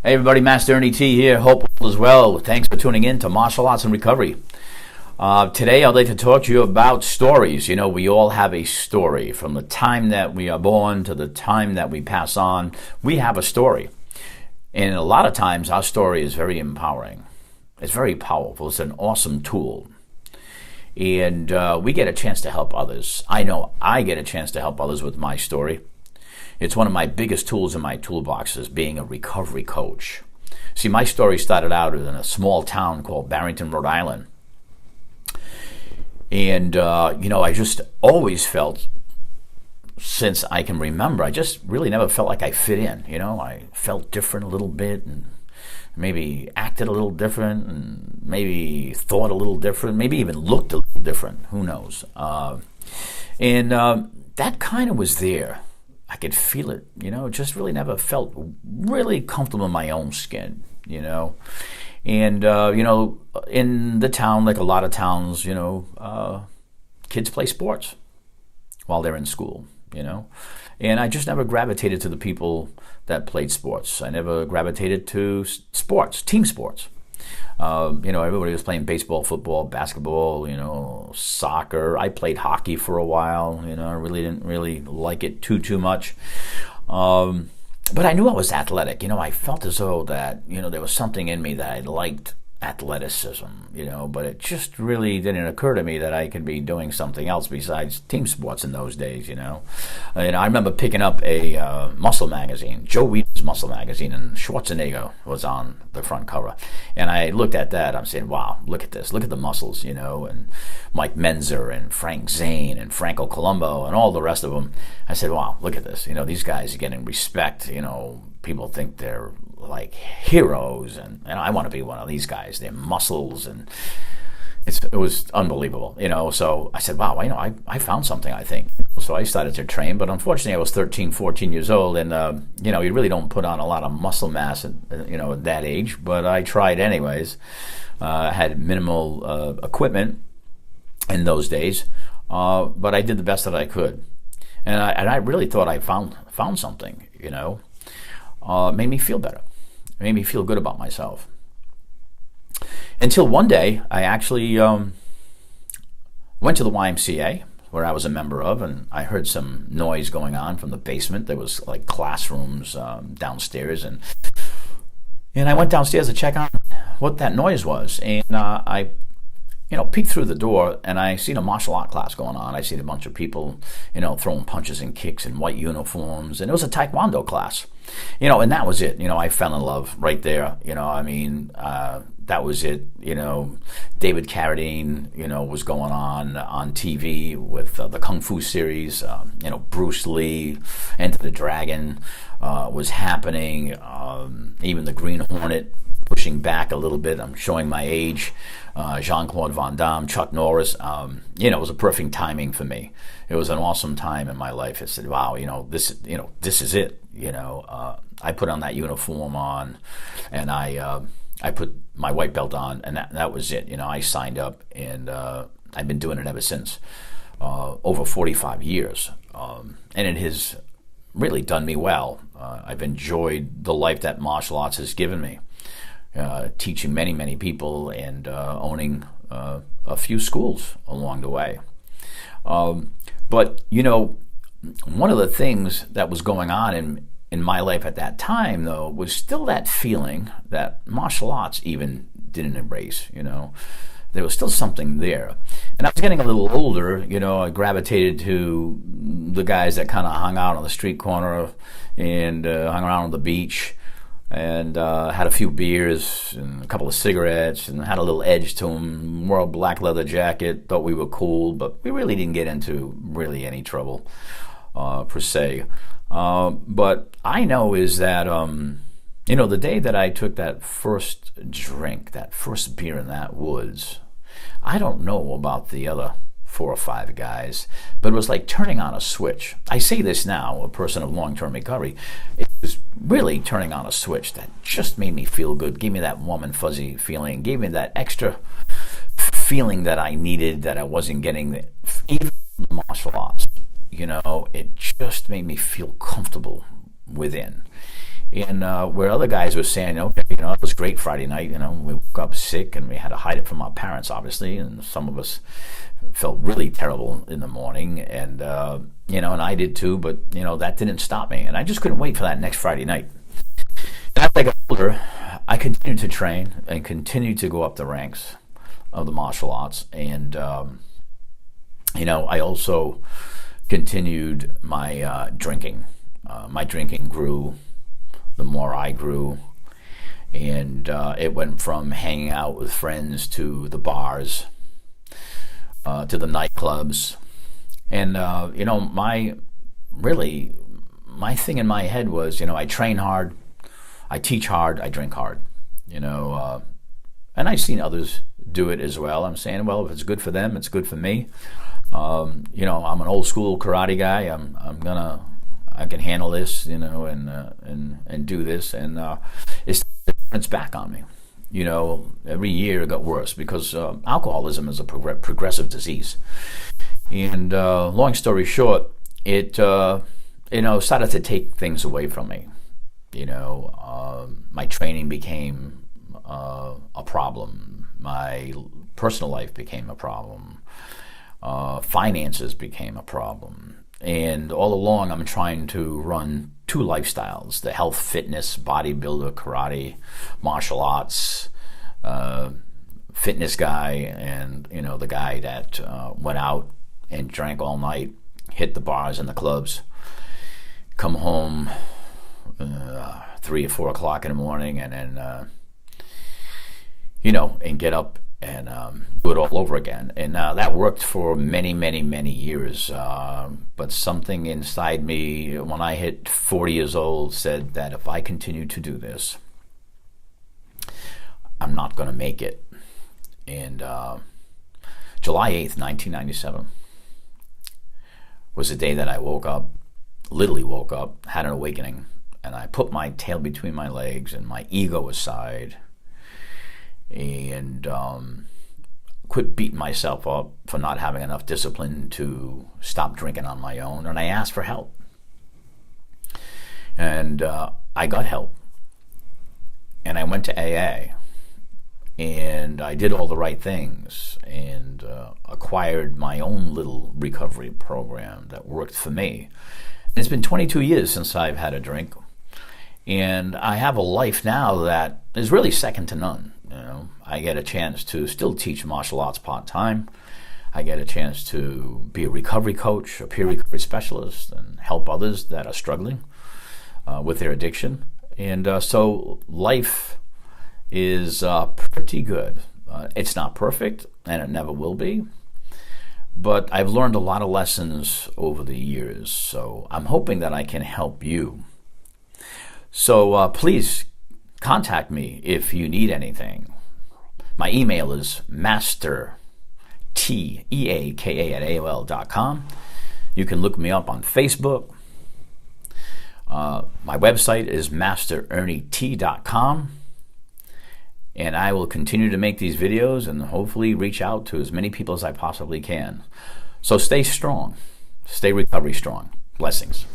Hey everybody, Master Ernie T here. Hope all is well. Thanks for tuning in to Martial Arts and Recovery. Today I'd like to talk to you about stories. You know, we all have a story. From the time that we are born to the time that we pass on, we have a story. And a lot of times our story is very empowering. It's very powerful. It's an awesome tool. And we get a chance to help others. I know I get a chance to help others with my story. It's one of my biggest tools in my toolbox is being a recovery coach. See, my story started out in a small town called Barrington, Rhode Island. And, I just always felt, since I can remember, I just really never felt like I fit in. You know, I felt different a little bit and maybe acted a little different and maybe thought a little different, maybe even looked a little different. Who knows? That kind of was there. I could feel it, just really never felt really comfortable in my own skin, And, in the town, like a lot of towns, kids play sports while they're in school, And I just never gravitated to the people that played sports. I never gravitated to sports, team sports. Everybody was playing baseball, football, basketball, soccer. I played hockey for a while, I really didn't really like it too much. But I knew I was athletic, I felt as though that, there was something in me that I liked athleticism, but it just really didn't occur to me that I could be doing something else besides team sports in those days, And I remember picking up a muscle magazine, Joe Weider's muscle magazine, and Schwarzenegger was on the front cover. And I looked at that, I'm saying, wow, look at this, look at the muscles, and Mike Menzer and Frank Zane and Franco Columbu and all the rest of them. I said, wow, look at this, these guys are getting respect, people think they're like heroes, and I want to be one of these guys. Their muscles, and it was unbelievable, So I said, wow, I found something, I think. So I started to train, but unfortunately I was 13, 14 years old, and you really don't put on a lot of muscle mass at that age. But I tried anyways. I had minimal equipment in those days, but I did the best that I could, and I really thought I found something, made me feel better. It made me feel good about myself. Until one day, I actually went to the YMCA, where I was a member of, and I heard some noise going on from the basement. There was like classrooms downstairs, and I went downstairs to check on what that noise was. And I peeked through the door, and I seen a martial art class going on. I seen a bunch of people, throwing punches and kicks in white uniforms, and it was a Taekwondo class. And that was it. I fell in love right there. That was it. David Carradine, was going on TV with the Kung Fu series. Bruce Lee, Enter the Dragon was happening. Even the Green Hornet, pushing back a little bit. I'm showing my age. Jean-Claude Van Damme, Chuck Norris. It was a perfect timing for me. It was an awesome time in my life. I said, wow, this is it. I put on that uniform on, and I put my white belt on, and that was it. I signed up, and I've been doing it ever since, over 45 years. And it has really done me well. I've enjoyed the life that martial arts has given me, teaching many people and owning a few schools along the way. But, one of the things that was going on in my life at that time, though, was still that feeling that martial arts even didn't embrace, There was still something there. And I was getting a little older, I gravitated to the guys that kind of hung out on the street corner and hung around on the beach and had a few beers and a couple of cigarettes and had a little edge to them, wore a black leather jacket, thought we were cool, but we really didn't get into really any trouble per se. But I know is that, the day that I took that first drink, that first beer in that woods, I don't know about the other 4 or 5 guys, but it was like turning on a switch. I say this now, a person of long-term recovery. It was really turning on a switch that just made me feel good, gave me that warm and fuzzy feeling, gave me that extra feeling that I needed that I wasn't getting even from the martial arts. It just made me feel comfortable within. And where other guys were saying, okay, you know, it was great Friday night, you know, we woke up sick and we had to hide it from our parents, obviously, and some of us felt really terrible in the morning, and, you know, and I did too, but, you know, that didn't stop me, and I just couldn't wait for that next Friday night. And as I got older, I continued to train and continued to go up the ranks of the martial arts, and, you know, I also continued my drinking. My drinking grew the more I grew, and it went from hanging out with friends to the bars, to the nightclubs, and you know, my thing in my head was, you know, I train hard, I teach hard, I drink hard, you know, and I've seen others do it as well. I'm saying, well, if it's good for them, it's good for me. You know, I'm an old school karate guy. I can handle this, you know, and do this, and it's back on me. You know, every year it got worse because alcoholism is a progressive disease. And long story short, it you know, started to take things away from me. You know, my training became a problem. My personal life became a problem. Finances became a problem. And all along, I'm trying to run two lifestyles: the health, fitness, bodybuilder, karate, martial arts, fitness guy, and, you know, the guy that went out and drank all night, hit the bars and the clubs, come home 3 or 4 o'clock in the morning, and then, you know, and get up and do it all over again. And that worked for many, many, many years. But something inside me, when I hit 40 years old, said that if I continue to do this, I'm not going to make it. And July 8th, 1997 was the day that I woke up, literally woke up, had an awakening, and I put my tail between my legs and my ego aside, and quit beating myself up for not having enough discipline to stop drinking on my own, and I asked for help. And I got help, and I went to AA, and I did all the right things, and acquired my own little recovery program that worked for me. And it's been 22 years since I've had a drink, and I have a life now that is really second to none. You know, I get a chance to still teach martial arts part-time. I get a chance to be a recovery coach, a peer recovery specialist, and help others that are struggling with their addiction. And so life is pretty good. It's not perfect, and it never will be. But I've learned a lot of lessons over the years, so I'm hoping that I can help you. So please contact me if you need anything. My email is masterteaka@aol.com. You can look me up on Facebook. My website is mastererniet.com. And I will continue to make these videos and hopefully reach out to as many people as I possibly can. So stay strong. Stay recovery strong. Blessings.